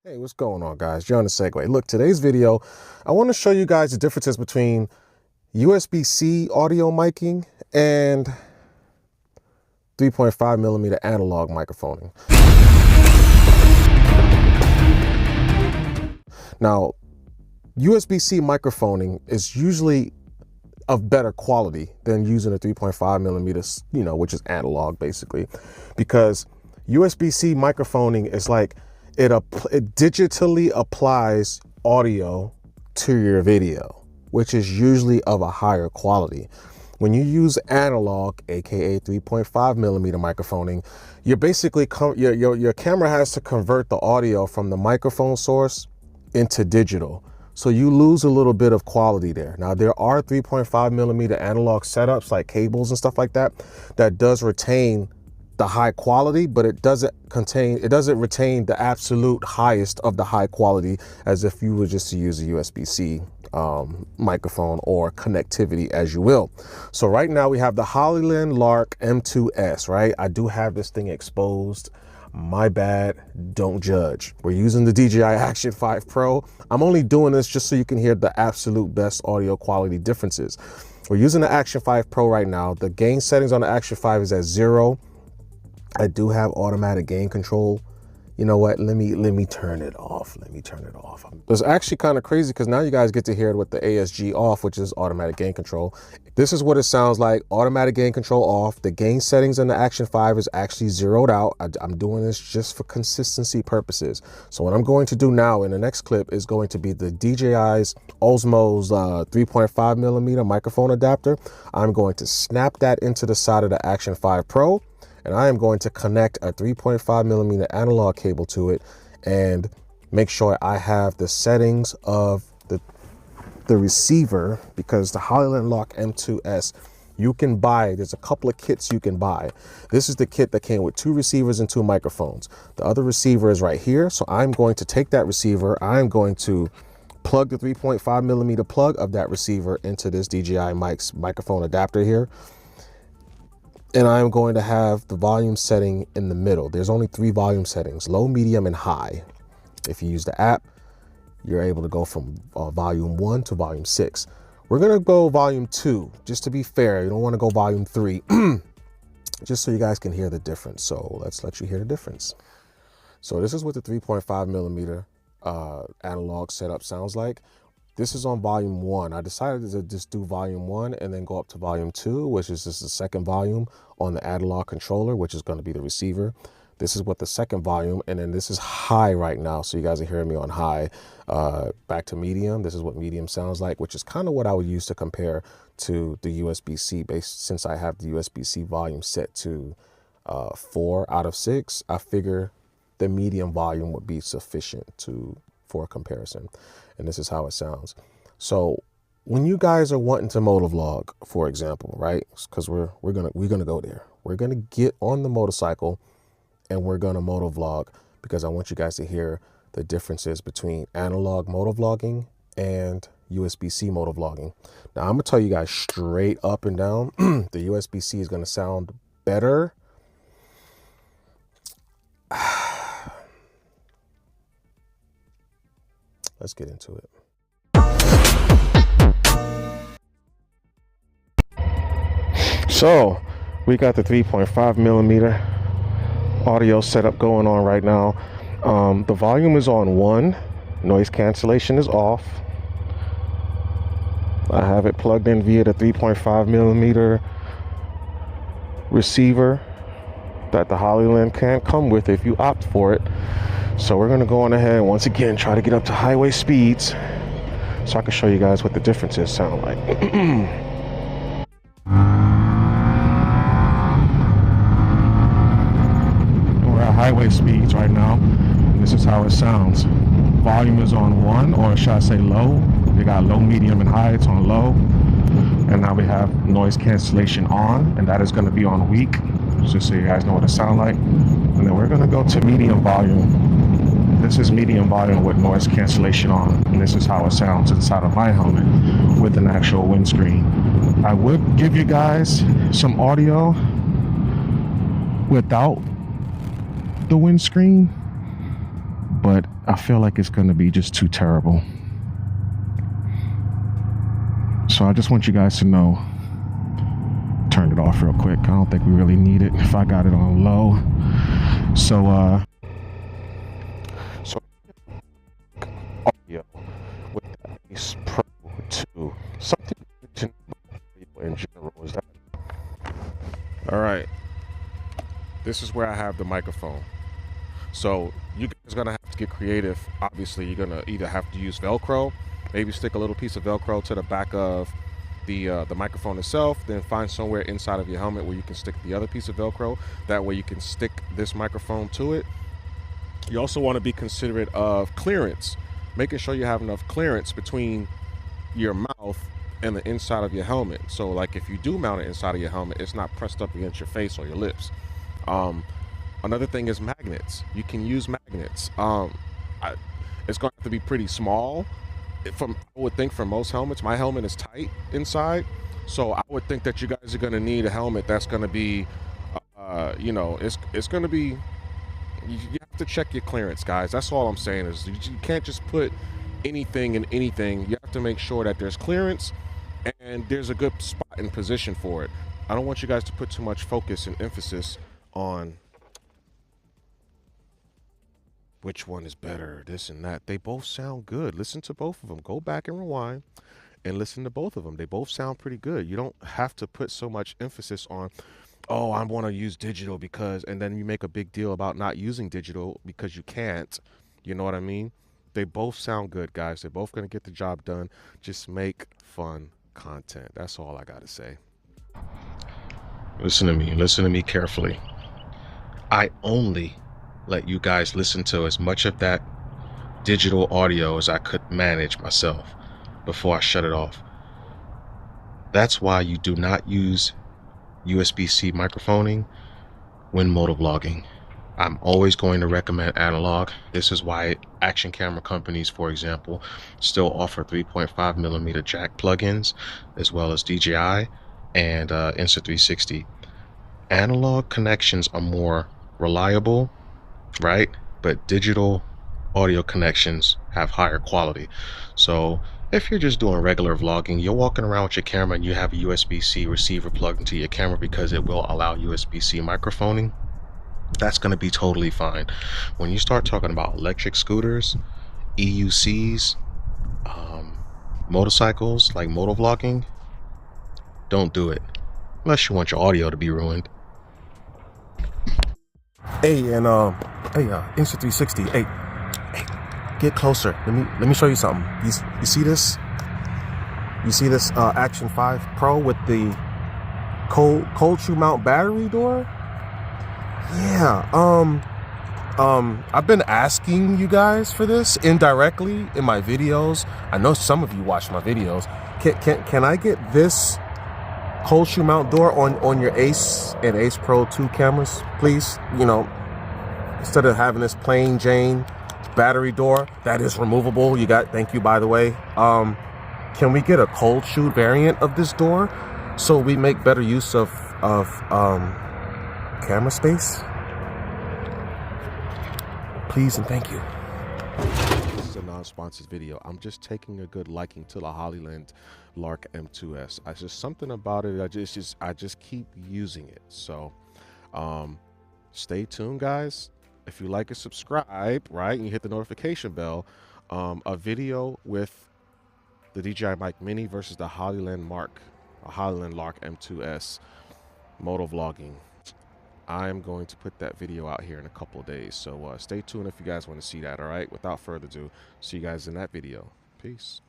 Hey, what's going on, guys? John the Segway. Look, today's video, I want to show you guys the differences between USB-C audio miking and 3.5 millimeter analog microphoning. Now, USB-C microphoning is usually of better quality than using a 3.5 millimeters, which is analog basically, because USB-C microphoning is like, it digitally applies audio to your video, which is usually of a higher quality. When you use analog, aka 3.5 millimeter microphoning, you're basically your camera has to convert the audio from the microphone source into digital. So you lose a little bit of quality there. Now there are 3.5 millimeter analog setups like cables and stuff like that does retain the high quality, but it doesn't retain the absolute highest of the high quality as if you were just to use a USB-C microphone or connectivity, as you will. So right now we have the Hollyland Lark M2S, right? I do have this thing exposed. My bad, don't judge. We're using the DJI Action 5 Pro. I'm only doing this just so you can hear the absolute best audio quality differences. We're using the Action 5 Pro right now. The gain settings on the Action 5 is at 0. I do have automatic gain control. You know what? Let me turn it off. Let me turn it off. It's actually kind of crazy because now you guys get to hear it with the ASG off, which is automatic gain control. This is what it sounds like. Automatic gain control off. The gain settings in the Action 5 is actually zeroed out. I'm doing this just for consistency purposes. So what I'm going to do now in the next clip is going to be the DJI's Osmo's 3.5 millimeter microphone adapter. I'm going to snap that into the side of the Action 5 Pro. And I am going to connect a 3.5 millimeter analog cable to it and make sure I have the settings of the receiver, because the Hollyland Lark M2S, you can buy, there's a couple of kits you can buy. This is the kit that came with 2 receivers and 2 microphones. The other receiver is right here. So I'm going to take that receiver. I'm going to plug the 3.5 millimeter plug of that receiver into this DJI microphone adapter here. And I'm going to have the volume setting in the middle. There's only 3 volume settings: low, medium, and high. If you use the app, you're able to go from volume 1 to volume 6. We're gonna go volume 2, just to be fair. You don't wanna go volume 3, just so you guys can hear the difference. So let's let you hear the difference. So this is what the 3.5 millimeter analog setup sounds like. This is on volume 1. I decided to just do volume 1 and then go up to volume 2, which is just the second volume on the analog controller, which is going to be the receiver. This is what the second volume, and then this is high right now. So you guys are hearing me on high. Back to medium. This is what medium sounds like, which is kind of what I would use to compare to the USB-C based. Since I have the USB-C volume set to 4 out of 6, I figure the medium volume would be sufficient for a comparison. And this is how it sounds. So when you guys are wanting to motovlog, for example, right? Because we're gonna go there. We're gonna get on the motorcycle and we're gonna motovlog, because I want you guys to hear the differences between analog motovlogging and USB-C motovlogging. Now I'm gonna tell you guys straight up and down, the USB-C is gonna sound better. Let's get into it. So we got the 3.5 millimeter audio setup going on right now. The volume is on 1, noise cancellation is off. I have it plugged in via the 3.5 millimeter receiver that the Hollyland can come with if you opt for it. So we're gonna go on ahead and once again try to get up to highway speeds so I can show you guys what the differences sound like. We're at highway speeds right now, and this is how it sounds. Volume is on 1, or should I say low. We got low, medium, and high. It's on low. And now we have noise cancellation on, and that is going to be on weak, just so you guys know what it sounds like. And then we're going to go to medium volume. This is medium volume with noise cancellation on, and this is how it sounds inside of my helmet with an actual windscreen. I would give you guys some audio without the windscreen, but I feel like it's going to be just too terrible. So I just want you guys to know. Turn it off real quick. I don't think we really need it if I got it on low. So audio with the Ace Pro 2. Something to know in general is that. All right. This is where I have the microphone. So you guys are gonna have to get creative. Obviously, you're gonna either have to use Velcro, maybe stick a little piece of Velcro to the back of the microphone itself, then find somewhere inside of your helmet where you can stick the other piece of Velcro. That way you can stick this microphone to it. You also want to be considerate of clearance, making sure you have enough clearance between your mouth and the inside of your helmet. So like if you do mount it inside of your helmet, it's not pressed up against your face or your lips. Another thing is magnets. You can use magnets. It's going to have to be pretty small. I would think for most helmets, my helmet is tight inside, so I would think that you guys are going to need a helmet that's going to be, it's going to be. You have to check your clearance, guys. That's all I'm saying is you can't just put anything in anything. You have to make sure that there's clearance and there's a good spot and position for it. I don't want you guys to put too much focus and emphasis on which one is better, this and that. They both sound good. Listen to both of them. Go back and rewind and listen to both of them. They both sound pretty good. You don't have to put so much emphasis on, oh, I want to use digital because, and then you make a big deal about not using digital because you can't. You know what I mean? They both sound good, guys. They're both going to get the job done. Just make fun content. That's all I got to say. Listen to me carefully. I only let you guys listen to as much of that digital audio as I could manage myself before I shut it off. That's why you do not use USB-C microphoning when motovlogging. I'm always going to recommend analog. This is why action camera companies, for example, still offer 3.5mm jack plugins, as well as DJI and Insta360. Analog connections are more reliable, right? But digital audio connections have higher quality. So if you're just doing regular vlogging, you're walking around with your camera and you have a USB-C receiver plugged into your camera because it will allow USB-C microphoning, that's going to be totally fine. When you start talking about electric scooters, EUCs, motorcycles, like motovlogging, don't do it unless you want your audio to be ruined. Hey, and Insta360. Hey, get closer. Let me show you something. You see this? You see this Action 5 Pro with the cold shoe mount battery door? Yeah. I've been asking you guys for this indirectly in my videos. I know some of you watch my videos. Can I get this cold shoe mount door on your Ace and Ace Pro 2 cameras, please? You know, instead of having this plain Jane battery door that is removable. Thank you, by the way. Can we get a cold shoe variant of this door so we make better use of camera space? Please and thank you. This is a non-sponsored video. I'm just taking a good liking to the Hollyland Lark M2S. I just something about it. I just keep using it. So, stay tuned, guys. If you like it, subscribe, right? And you hit the notification bell. A video with the DJI Mic Mini versus the Hollyland Lark M2S motovlogging. I am going to put that video out here in a couple of days. So stay tuned if you guys want to see that, all right? Without further ado, see you guys in that video. Peace.